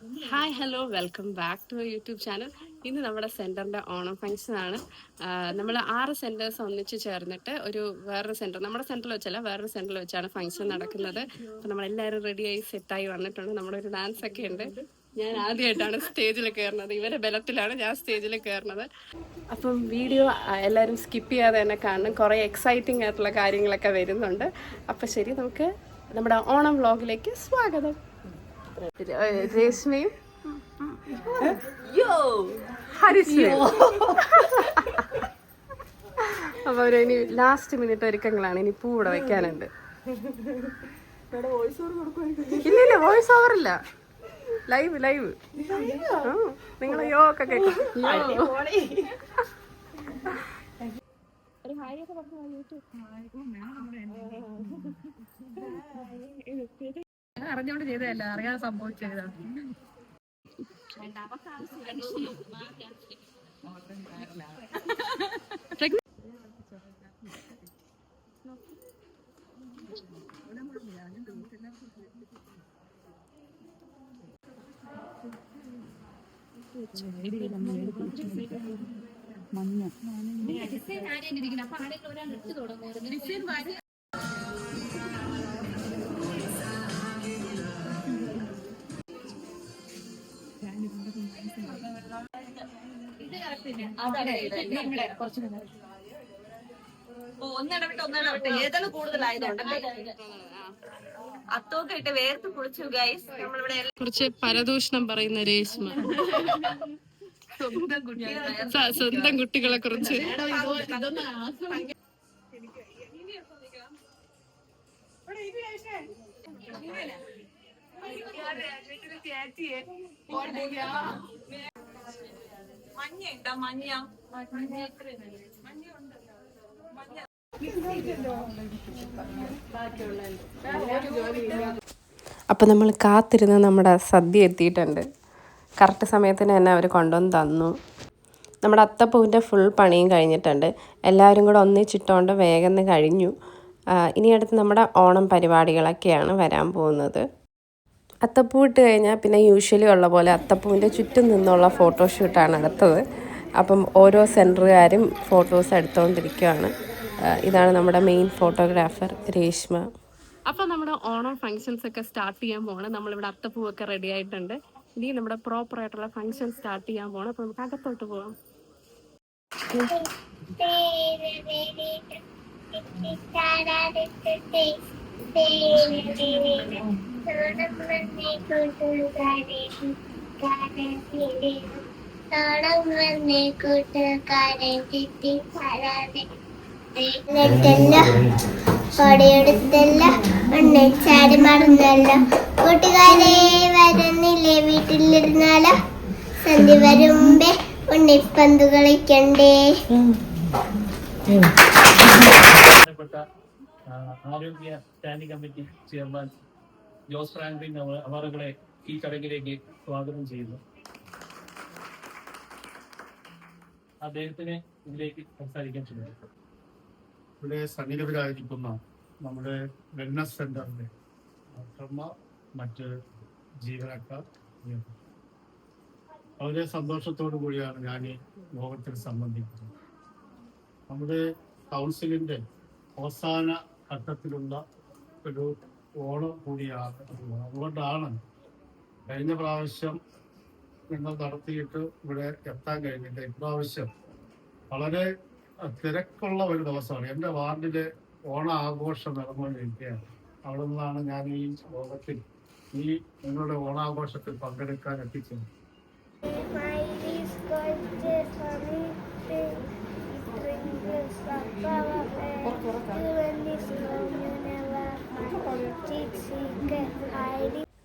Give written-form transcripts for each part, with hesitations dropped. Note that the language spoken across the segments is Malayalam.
Hi hello welcome back to YouTube channel. ഇന്ന് നമ്മുടെ സെൻറ്ററിൻ്റെ ഓണം ഫംഗ്ഷനാണ്. നമ്മൾ 6 സെൻറ്റേഴ്സ് ഒന്നിച്ച് ചേർന്നിട്ട് വേറൊരു സെൻറ്റർ, നമ്മുടെ സെൻറ്ററിൽ വെച്ചല്ല വേറൊരു സെൻറ്ററിൽ വെച്ചാണ് ഫംഗ്ഷൻ നടക്കുന്നത്. അപ്പോൾ നമ്മളെല്ലാവരും റെഡിയായി സെറ്റായി വന്നിട്ടുണ്ട്. നമ്മുടെ ഒരു ഡാൻസ് ഒക്കെ ഉണ്ട്. ഞാൻ ആദ്യമായിട്ടാണ് സ്റ്റേജിൽ കയറുന്നത്. ഇവരെ ബലത്തിലാണ് ഞാൻ സ്റ്റേജിൽ കയറുന്നത്. അപ്പം വീഡിയോ എല്ലാവരും സ്കിപ്പ് ചെയ്യാതെ തന്നെ കാണണം. കുറേ എക്സൈറ്റിംഗ് ആയിട്ടുള്ള കാര്യങ്ങളൊക്കെ വരുന്നുണ്ട്. അപ്പോൾ ശരി, നമുക്ക് നമ്മുടെ ഓണം വ്ളോഗിലേക്ക് സ്വാഗതം. രേഷ്മയും ഹരിശ്മയും. അപ്പൊ ഇനി ലാസ്റ്റ് മിനിറ്റ് ഒരുക്കങ്ങളാണ്. ഇനി പൂ ഇവിടെ വെക്കാനുണ്ട്. ഇല്ല വോയിസ് ഓവർ ഇല്ല, ലൈവ് നിങ്ങൾ യോ ഒക്കെ കേൾക്കും. അറിഞ്ഞോണ്ട് ചെയ്തതല്ല, അറിയാതെ സംഭവിച്ചതാണ്. ഒന്നിടവിട്ട് ഏതെല്ലാം കൂടുതലായതുകൊണ്ടല്ലേ അത്തൊക്കെ ഇട്ട് വേർത്ത് കുളിച്ചു ഗൈസ്. നമ്മളിവിടെ കുറച്ച് പരദൂഷണം പറയുന്ന രേഷ്മ സ്വന്തം കുട്ടികളെ കുറിച്ച്. മഞ്ഞ ഇട്ടാ മഞ്ഞ അപ്പം നമ്മൾ കാത്തിരുന്ന് നമ്മുടെ സദ്യ എത്തിയിട്ടുണ്ട്. കറക്റ്റ് സമയത്തിന് തന്നെ അവർ കൊണ്ടുവന്ന് തന്നു. നമ്മുടെ അത്തപ്പൂവിൻ്റെ ഫുൾ പണിയും കഴിഞ്ഞിട്ടുണ്ട്. എല്ലാവരും കൂടെ ഒന്നിച്ചിട്ടുകൊണ്ട് വേഗം കഴിഞ്ഞു. ഇനി അടുത്ത് നമ്മുടെ ഓണം പരിപാടികളൊക്കെയാണ് വരാൻ പോകുന്നത്. അത്തപ്പൂ ഇട്ട് കഴിഞ്ഞാൽ പിന്നെ യൂഷ്വലി ഉള്ള പോലെ അത്തപ്പൂവിൻ്റെ ചുറ്റും നിന്നുള്ള ഫോട്ടോഷൂട്ടാണ് അടുത്തത്. അപ്പം ഓരോ സെൻറ്ററുകാരും ഫോട്ടോസ് എടുത്തുകൊണ്ടിരിക്കുകയാണ്. ഇതാണ് നമ്മുടെ മെയിൻ ഫോട്ടോഗ്രാഫർ രേഷ്മ. അപ്പോൾ നമ്മുടെ ഓണം ഫങ്ഷൻസ് ഒക്കെ സ്റ്റാർട്ട് ചെയ്യാൻ പോകണം. നമ്മളിവിടെ അത്തപ്പൂവൊക്കെ റെഡി ആയിട്ടുണ്ട്. ഇനി നമ്മുടെ പ്രോപ്പർ ആയിട്ടുള്ള ഫങ്ഷൻ സ്റ്റാർട്ട് ചെയ്യാൻ പോകണം. അപ്പോൾ നമുക്ക് അകത്തോട്ട് പോകാം. കൊടയെടുത്തല്ല ഒന്നിച്ചാടി മറന്നല്ല കൂട്ടുകാരെ വരുന്നില്ലേ വീട്ടിലിരുന്നാലോ സന്ധ്യ വരുമ്പേ ഉണ്ണിപ്പന്ത് കളിക്കണ്ടേ. ആരോഗ്യ standing committee chairman Jose Franklin അവരുടെ ഈ ചടങ്ങിലേക്ക് സ്വാഗതം ചെയ്യുന്നു. അദ്ദേഹത്തിന് ഇതിലേക്ക് സംസാരിക്കാൻ ശ്രമിക്കും. ഇവിടെ സന്നിഹിതരായിരിക്കുന്ന നമ്മുടെ വെൽനസ് സെന്ററിന്റെ ഡോക്ടർമാർ, മറ്റ് ജീവനക്കാർ, വളരെ സന്തോഷത്തോടു കൂടിയാണ് ഞാൻ ഈ യോഗത്തിൽ സംബന്ധിക്കുന്നത്. നമ്മുടെ കൗൺസിലിന്റെ അവസാന ഘട്ടത്തിലുള്ള ഒരു ഓണം കൂടിയാണ്. അതുകൊണ്ടാണ് കഴിഞ്ഞ പ്രാവശ്യം ഞങ്ങൾ നടത്തിയിട്ട് ഇവിടെ എത്താൻ കഴിഞ്ഞില്ല. ഇപ്രാവശ്യം വളരെ തിരക്കുള്ള ഒരു ദിവസമാണ്. എൻ്റെ വാർഡിലെ ഓണ ആഘോഷം നടന്നുകൊണ്ടിരിക്കുകയാണ്. അവിടെ നിന്നാണ് ഞാൻ ഈ യോഗത്തിൽ നിങ്ങളുടെ ഓണാഘോഷത്തിൽ പങ്കെടുക്കാൻ എത്തിച്ചത്.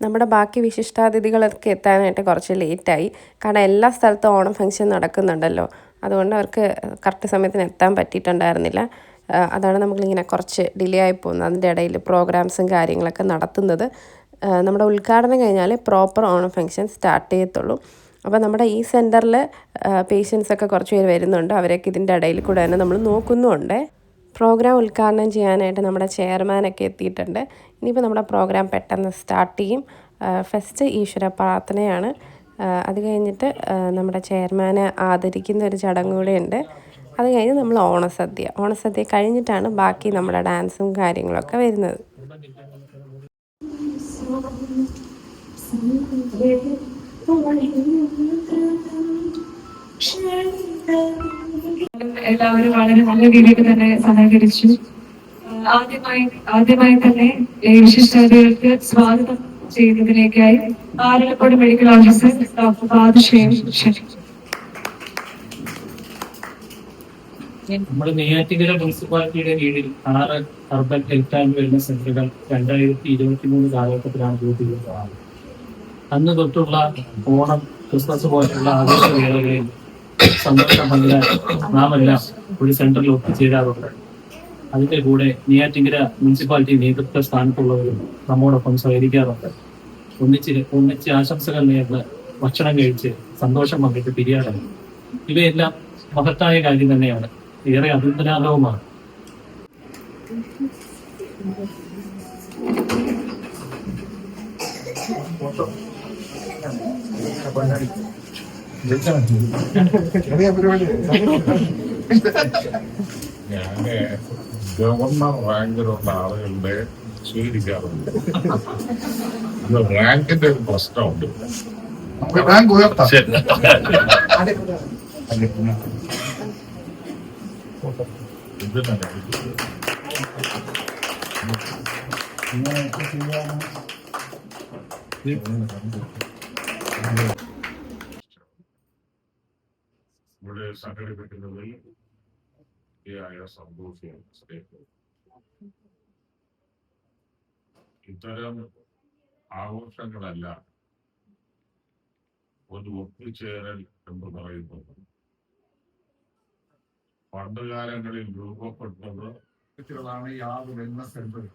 നമ്മുടെ ബാക്കി വിശിഷ്ടാതിഥികളൊക്കെ എത്താനായിട്ട് കുറച്ച് ലേറ്റായി. കാരണം എല്ലാ സ്ഥലത്തും ഓണം ഫംഗ്ഷൻ നടക്കുന്നുണ്ടല്ലോ. അതുകൊണ്ട് അവർക്ക് കറക്റ്റ് സമയത്തിന് എത്താൻ പറ്റിയിട്ടുണ്ടായിരുന്നില്ല. അതാണ് നമ്മളിങ്ങനെ കുറച്ച് ഡിലേ ആയി പോകുന്നത്. അതിൻ്റെ ഇടയിൽ പ്രോഗ്രാംസും കാര്യങ്ങളൊക്കെ നടത്തുന്നത്. നമ്മുടെ ഉദ്ഘാടനം കഴിഞ്ഞാൽ പ്രോപ്പർ ഓണം ഫംഗ്ഷൻ സ്റ്റാർട്ട് ചെയ്യത്തുള്ളൂ. അപ്പോൾ നമ്മുടെ ഈ സെൻറ്ററിൽ പേഷ്യൻസൊക്കെ കുറച്ച് പേര് വരുന്നുണ്ട്. അവരൊക്കെ ഇതിൻ്റെ ഇടയിൽ കൂടെ തന്നെ നമ്മൾ നോക്കുന്നുമുണ്ട്. പ്രോഗ്രാം ഉദ്ഘാടനം ചെയ്യാനായിട്ട് നമ്മുടെ ചെയർമാനൊക്കെ എത്തിയിട്ടുണ്ട്. ഇനിയിപ്പോൾ നമ്മുടെ പ്രോഗ്രാം പെട്ടെന്ന് സ്റ്റാർട്ട് ചെയ്യും. ഫസ്റ്റ് ഈശ്വര പ്രാർത്ഥനയാണ്. അത് കഴിഞ്ഞിട്ട് നമ്മുടെ ചെയർമാനെ ആദരിക്കുന്ന ഒരു ചടങ്ങ് കൂടെ ഉണ്ട്. അത് കഴിഞ്ഞ് നമ്മൾ ഓണസദ്യ കഴിഞ്ഞിട്ടാണ് ബാക്കി നമ്മുടെ ഡാൻസും കാര്യങ്ങളൊക്കെ വരുന്നത്. എല്ലാവരും വളരെ നല്ല രീതിയിൽ തന്നെ സഹകരിച്ചു. ആദ്യമായി തന്നെ വിശിഷ്ടാതിഥികൾക്ക് സ്വാഗതം ചെയ്യുന്നതിലേക്കായി ആലപ്പുഴ മെഡിക്കൽ ഓഫീസർ ഡോക്ടർ ബാദുഷയും ക്ഷണിച്ചു. നമ്മുടെ നെയ്യാറ്റിൻകര മുനിസിപ്പാലിറ്റിയുടെ കീഴിൽ 6 അർബൻ ഹെൽത്ത് ആൻഡ് വെൽനസ് സെന്ററുകൾ 2023 കാലഘട്ടത്തിലാണ് രൂപീകരിച്ചത്. അന്ന് തൊട്ടുള്ള ഓണം, ക്രിസ്മസ് പോലുള്ള ആഘോഷവേളകളിൽ സന്തോഷം പങ്കിടാൻ നാം എല്ലാം ഒരു സെന്ററിൽ ഒത്തുചേരാറുണ്ട്. അതിന്റെ കൂടെ നെയ്യാറ്റിൻകര മുനിസിപ്പാലിറ്റി നേതൃത്വ സ്ഥാനത്തുള്ളവരും നമ്മോടൊപ്പം സഹകരിക്കാറുണ്ട്. ഒന്നിച്ച് ആശംസകൾ നേർന്ന് ഭക്ഷണം കഴിച്ച് സന്തോഷം പങ്കിട്ട് പിരിയാറുണ്ട്. ഇവയെല്ലാം മഹത്തായ കാര്യം തന്നെയാണ്, ഏറെ അഭിനന്ദനാർഹവുമാണ്. ഞാന് ഗവർണർ റാങ്കിലുള്ള ആളുകളുടെ സ്വീകരിക്കാറുണ്ട്. റാങ്കിന്റെ ഒരു പ്രശ്നമുണ്ട്. റാങ്ക് ഉയർത്താം. ഇവിടെ സംഘടിപ്പിക്കുന്നതിൽ സന്തോഷവും ഇത്തരം ആഘോഷങ്ങളല്ല ഒരു ഒത്തുചേരൽ എന്ന് പറയുന്നത്. പണ്ടുകാലങ്ങളിൽ രൂപപ്പെട്ടത് യാതൊരു വെൽനസ് സെന്റർ.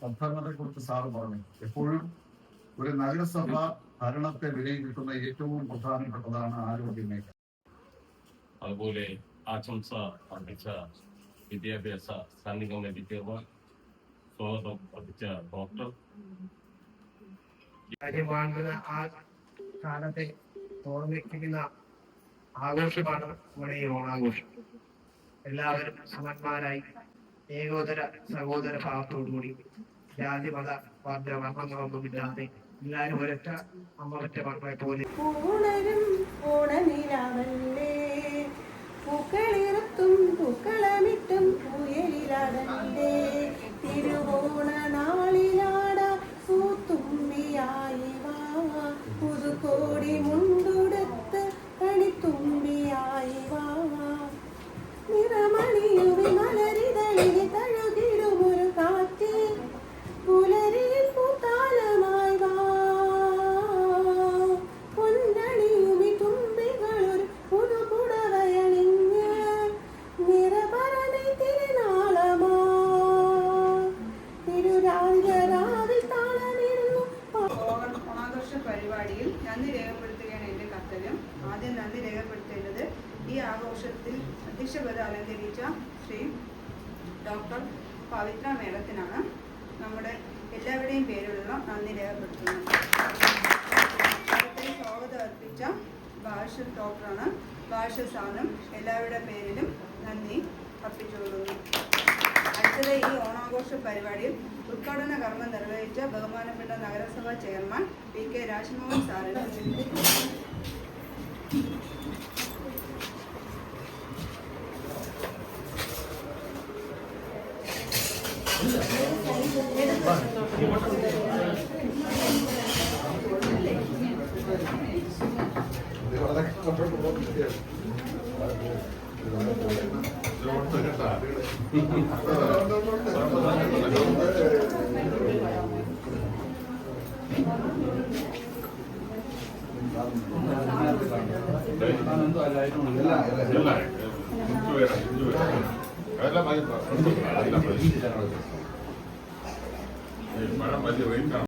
സദ്ഭരണത്തെ കുറിച്ച് സാറ് പറഞ്ഞു. എപ്പോഴും ഒരു നഗരസഭ ഭരണത്തെ വിലയിരുത്തുന്ന ഏറ്റവും പ്രധാനപ്പെട്ടതാണ് ആരോഗ്യ മേഖല. അതുപോലെ ആശംസ അർപ്പിച്ച വിദ്യാഭ്യാസ സ്റ്റാൻഡിംഗ് കമ്മിറ്റി ചെയർമാൻ, സ്വാഗതം അർപ്പിച്ച ഡോക്ടർ, രാജ്യമാകുന്ന ആ കാലത്തെ ഓർമ്മിപ്പിക്കുന്ന ആഘോഷമാണ് നമ്മുടെ ഈ ഓണാഘോഷം. എല്ലാവരും സമന്മാരായി ഏകോദര സഹോദര ഭാവത്തോടുകൂടി ജാതിമത വർഗ വർണ്ണങ്ങളൊന്നുമില്ലാതെ എല്ലാവരും ഒരൊറ്റ അമ്മവറ്റ മക്കളെ പോലെ പൂക്കളിറത്തും പൂക്കളമിട്ടും പൂയലിലാടണ്ടേ തിരുവോണ നാളിലാട പൂത്തുമ്പിയായി വാ പുതുകോടി മുണ്ടുടുത്ത് കണിത്തുമ്പിയായി വാ നിറമണിയുവി മലരിതളിൽ തഴുകിടുമൊരു കാറ്റ് പുലരിയിൽ പൂത്താലമായി വാ പൊന്നണിയുമി തുമ്പികളൊരു പുതുപുടവയണിഞ്ഞ് നിറപറണി തിരുനാളമാ തിരുരാവിൽ താളമിരുന്നു. ഓണാഘോഷ പരിപാടിയിൽ നന്ദി രേഖപ്പെടുത്തുകയാണ് എൻ്റെ കർത്തവ്യം. ആദ്യം നന്ദി രേഖപ്പെടുത്തേണ്ടത് ഈ ആഘോഷത്തിൽ അധ്യക്ഷപദ അലങ്കരിച്ച ശ്രീ ഡോക്ടർ പവിത്ര മേഡത്തിനാണ്. നമ്മുടെ എല്ലാവരുടെയും പേരിലുള്ള നന്ദി രേഖപ്പെടുത്തുന്നു. സ്വാഗതം അർപ്പിച്ച ഭാഷ ഡോക്ടറാണ്. ഭാഷ സാറിനും എല്ലാവരുടെ പേരിലും നന്ദി അർപ്പിച്ചുകൊള്ളുന്നു. അടുത്തത് ഈ ഓണാഘോഷ പരിപാടിയിൽ ഉദ്ഘാടന കർമ്മം നിർവഹിച്ച ബഹുമാനപ്പെട്ട നഗരസഭാ ചെയർമാൻ PK രാജ്മോഹൻ സാറിന് മഴ വലിയ വെയിലാണ്.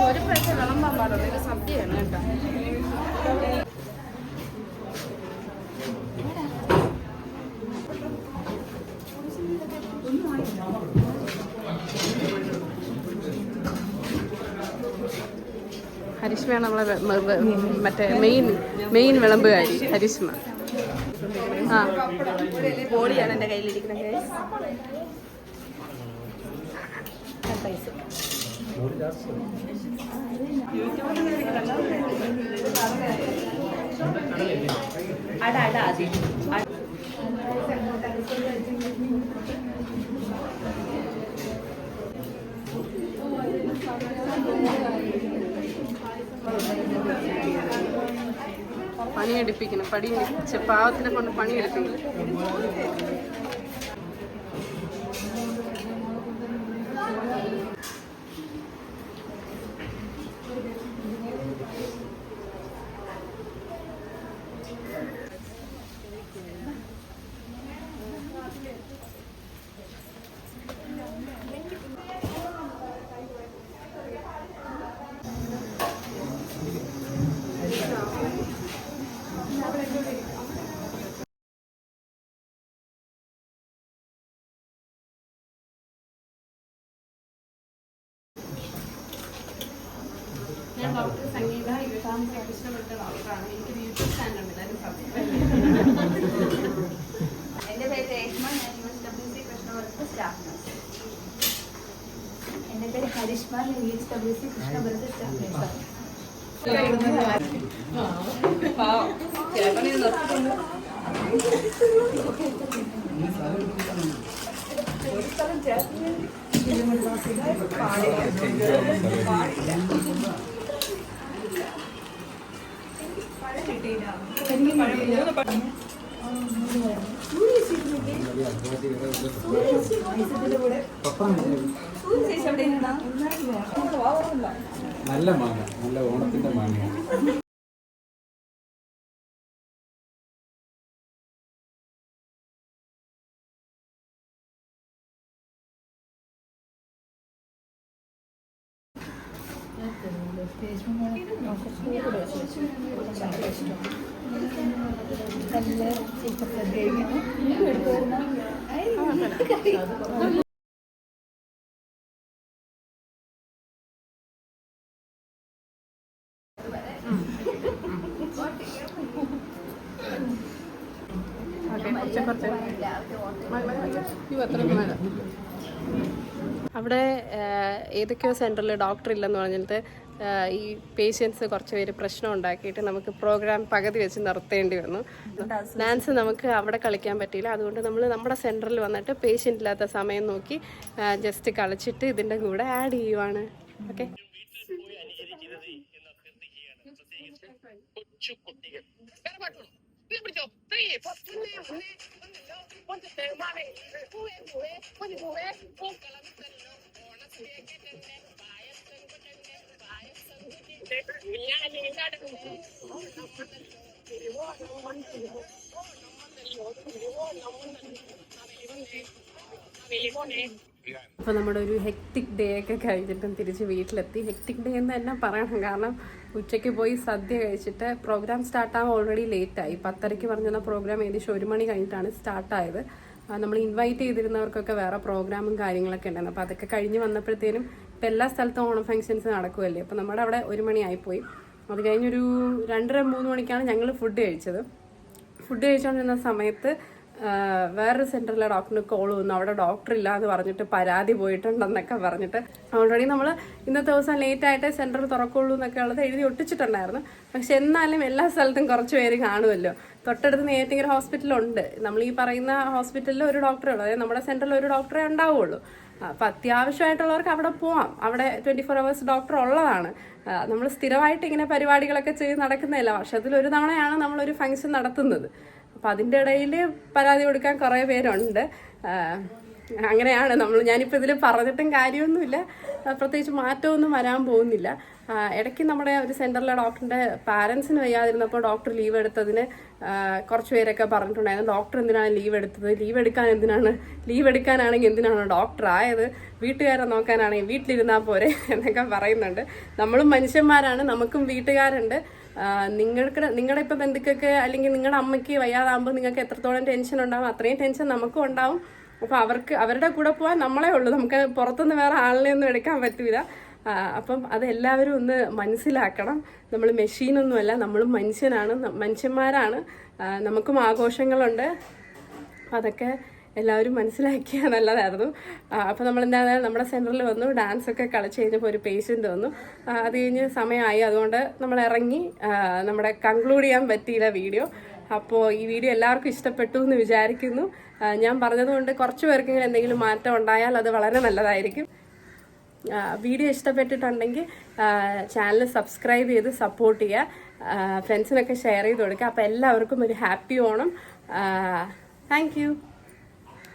ഒരു പ്രാവശ്യം വിളമ്പാൻ പാടുള്ളൂ. ഇത് സദ്യയാണ് കേട്ടോ. ഹരിഷ്മയാണ് നമ്മളെ മറ്റേ മെയിൻ വിളമ്പുകാരി ഹരിഷ്മ. ആ ബോളിയാണ് എൻ്റെ കയ്യിലിരിക്കുന്നത്. പണിയെടുപ്പിക്കണം, പാവത്തിനെ കൊണ്ട് പണിയെടുപ്പിക്കണം. ഞാൻ ഡോക്ടർ സംഗീത, യുവതാമസമൊക്കെ ഇഷ്ടപ്പെട്ട ഡോക്ടറാണ്. എനിക്കൊരു യൂട്യൂബ് ചാനലുണ്ട്, എല്ലാവരും സബ്സ്ക്രൈബ് ചെയ്യണം. എൻ്റെ പേര് രേഷ്മ, ഞാൻ UHWC കൃഷ്ണപുരത്ത് സ്റ്റാഫ് നഴ്സ്. എൻ്റെ പേര് ഹരിഷ്മ, ഞാൻ UHWC കൃഷ്ണപുരത്ത് സ്റ്റാഫ് നഴ്സാണ്. നല്ല മാങ്ങ, നല്ല ഓണത്തിന്റെ മാങ്ങ. അവിടെ ഏതൊക്കെയോ സെൻറ്ററിൽ ഡോക്ടർ ഇല്ലെന്ന് പറഞ്ഞിട്ട് ഈ പേഷ്യൻസ് കുറച്ച് പേര് പ്രശ്നം ഉണ്ടാക്കിയിട്ട് നമുക്ക് പ്രോഗ്രാം പകുതി വെച്ച് നിർത്തേണ്ടി വന്നു. ഡാൻസ് നമുക്ക് അവിടെ കളിക്കാൻ പറ്റിയില്ല. അതുകൊണ്ട് നമ്മൾ നമ്മുടെ സെൻറ്ററിൽ വന്നിട്ട് പേഷ്യൻ്റ് ഇല്ലാത്ത സമയം നോക്കി ജസ്റ്റ് കളിച്ചിട്ട് ഇതിൻ്റെ കൂടെ ആഡ് ചെയ്യുവാണ്. ഓക്കെ. അപ്പോൾ നമ്മുടെ ഒരു ഹെക്ടിക് ഡേ ഒക്കെ കഴിഞ്ഞിട്ടും തിരിച്ച് വീട്ടിലെത്തി. ഹെക്ടിക് ഡേ എന്ന് തന്നെ പറയണം, കാരണം ഉച്ചയ്ക്ക് പോയി സദ്യ കഴിച്ചിട്ട് പ്രോഗ്രാം സ്റ്റാർട്ടാകാൻ ഓൾറെഡി ലേറ്റായി. 10:30 പറഞ്ഞിരുന്ന പ്രോഗ്രാം ഏകദേശം 1 മണി കഴിഞ്ഞിട്ടാണ് സ്റ്റാർട്ടായത്. നമ്മൾ ഇൻവൈറ്റ് ചെയ്തിരുന്നവർക്കൊക്കെ വേറെ പ്രോഗ്രാമും കാര്യങ്ങളൊക്കെ ഉണ്ടായിരുന്നു. അപ്പോൾ അതൊക്കെ കഴിഞ്ഞ് വന്നപ്പോഴത്തേനും ഇപ്പം എല്ലാ സ്ഥലത്തും ഓണം ഫംഗ്ഷൻസ് നടക്കുമല്ലേ. അപ്പോൾ നമ്മുടെ അവിടെ 1 മണിയായിപ്പോയി. അത് കഴിഞ്ഞൊരു 2:30-3 മണിക്കാണ് ഞങ്ങൾ ഫുഡ് കഴിച്ചത്. ഫുഡ് കഴിച്ചുകൊണ്ടിരുന്ന സമയത്ത് വേറൊരു സെൻറ്ററിലെ ഡോക്ടറിന് കോൾ വന്നു. അവിടെ ഡോക്ടർ ഇല്ല എന്ന് പറഞ്ഞിട്ട് പരാതി പോയിട്ടുണ്ടെന്നൊക്കെ പറഞ്ഞിട്ട് ഓൾറെഡി നമ്മൾ ഇന്നത്തെ ദിവസം ലേറ്റായിട്ട് സെൻറ്റർ തുറക്കുള്ളൂ എന്നൊക്കെ ഉള്ളത് എഴുതി ഒട്ടിച്ചിട്ടുണ്ടായിരുന്നു. പക്ഷെ എന്നാലും എല്ലാ സ്ഥലത്തും കുറച്ച് പേര് കാണുമല്ലോ. തൊട്ടടുത്ത് നെയ്യാറ്റിൻകര ഹോസ്പിറ്റലുണ്ട്. നമ്മൾ ഈ പറയുന്ന ഹോസ്പിറ്റലിൽ ഒരു ഡോക്ടറേ ഉള്ളൂ, അതായത് നമ്മുടെ സെൻറ്ററിൽ ഒരു ഡോക്ടറേ ഉണ്ടാവുള്ളൂ. അപ്പം അത്യാവശ്യമായിട്ടുള്ളവർക്ക് അവിടെ പോവാം. അവിടെ 24 hours ഡോക്ടർ ഉള്ളതാണ്. നമ്മൾ സ്ഥിരമായിട്ട് ഇങ്ങനെ പരിപാടികളൊക്കെ ചെയ്ത് നടക്കുന്നതല്ല, വർഷത്തിലൊരു തവണയാണ് നമ്മളൊരു ഫംഗ്ഷൻ നടത്തുന്നത്. അപ്പം അതിൻ്റെ ഇടയിൽ പരാതി കൊടുക്കാൻ കുറേ പേരുണ്ട്. അങ്ങനെയാണ് ഞാനിപ്പോൾ ഇതിൽ പറഞ്ഞിട്ടും കാര്യമൊന്നുമില്ല, പ്രത്യേകിച്ച് മാറ്റമൊന്നും വരാൻ പോകുന്നില്ല. ഇടയ്ക്ക് നമ്മുടെ ഒരു സെൻറ്ററിലെ ഡോക്ടറിൻ്റെ പാരൻസിന് വയ്യാതിരുന്നപ്പോൾ ഡോക്ടർ ലീവ് എടുത്തതിന് കുറച്ച് പേരൊക്കെ പറഞ്ഞിട്ടുണ്ടായിരുന്നു, ഡോക്ടർ എന്തിനാണ് ലീവ് എടുത്തത്, ലീവ് എടുക്കാനാണെങ്കിൽ എന്തിനാണ് ഡോക്ടർ ആയത്, വീട്ടുകാരെ നോക്കാനാണെങ്കിൽ വീട്ടിലിരുന്നാൽ പോരെ എന്നൊക്കെ പറയുന്നുണ്ട്. നമ്മളും മനുഷ്യന്മാരാണ്, നമുക്കും വീട്ടുകാരുണ്ട്. നിങ്ങളുടെ ഇപ്പോൾ ബന്ധുക്കൾക്ക് അല്ലെങ്കിൽ നിങ്ങളുടെ അമ്മയ്ക്ക് വയ്യാതാകുമ്പോൾ നിങ്ങൾക്ക് എത്രത്തോളം ടെൻഷൻ ഉണ്ടാകും, അത്രയും ടെൻഷൻ നമുക്കും ഉണ്ടാവും. അപ്പോൾ അവരുടെ കൂടെ പോകാൻ നമ്മളേ ഉള്ളൂ, നമുക്ക് പുറത്തുനിന്ന് വേറെ ആളിനെ ഒന്നും എടുക്കാൻ പറ്റില്ല. അപ്പം അതെല്ലാവരും ഒന്ന് മനസ്സിലാക്കണം. നമ്മൾ മെഷീനൊന്നുമല്ല, നമ്മളും മനുഷ്യനാണ്, മനുഷ്യന്മാരാണ്, നമുക്കും ആഘോഷങ്ങളുണ്ട്. അതൊക്കെ എല്ലാവരും മനസ്സിലാക്കിയാൽ നല്ലതായിരുന്നു. അപ്പോൾ നമ്മളെന്താണ് നമ്മുടെ സെൻറ്ററിൽ വന്നു, ഡാൻസൊക്കെ കളിച്ച് കഴിഞ്ഞപ്പോൾ ഒരു പേഷ്യൻ്റ് വന്നു. അത് കഴിഞ്ഞ് സമയമായി, അതുകൊണ്ട് നമ്മൾ ഇറങ്ങി. നമ്മുടെ കൺക്ലൂഡ് ചെയ്യാൻ പറ്റിയില്ല വീഡിയോ. അപ്പോൾ ഈ വീഡിയോ എല്ലാവർക്കും ഇഷ്ടപ്പെട്ടു എന്ന് വിചാരിക്കുന്നു. ഞാൻ പറഞ്ഞതുകൊണ്ട് കുറച്ച് പേർക്കെങ്കിലും എന്തെങ്കിലും മാറ്റം ഉണ്ടായാൽ അത് വളരെ നല്ലതായിരിക്കും. വീഡിയോ ഇഷ്ടപ്പെട്ടിട്ടുണ്ടെങ്കിൽ ചാനൽ സബ്സ്ക്രൈബ് ചെയ്ത് സപ്പോർട്ട് ചെയ്യുക, ഫ്രണ്ട്സിനൊക്കെ ഷെയർ ചെയ്ത് കൊടുക്കുക. അപ്പോൾ എല്ലാവർക്കും ഒരു ഹാപ്പി ഓണം. Thank you.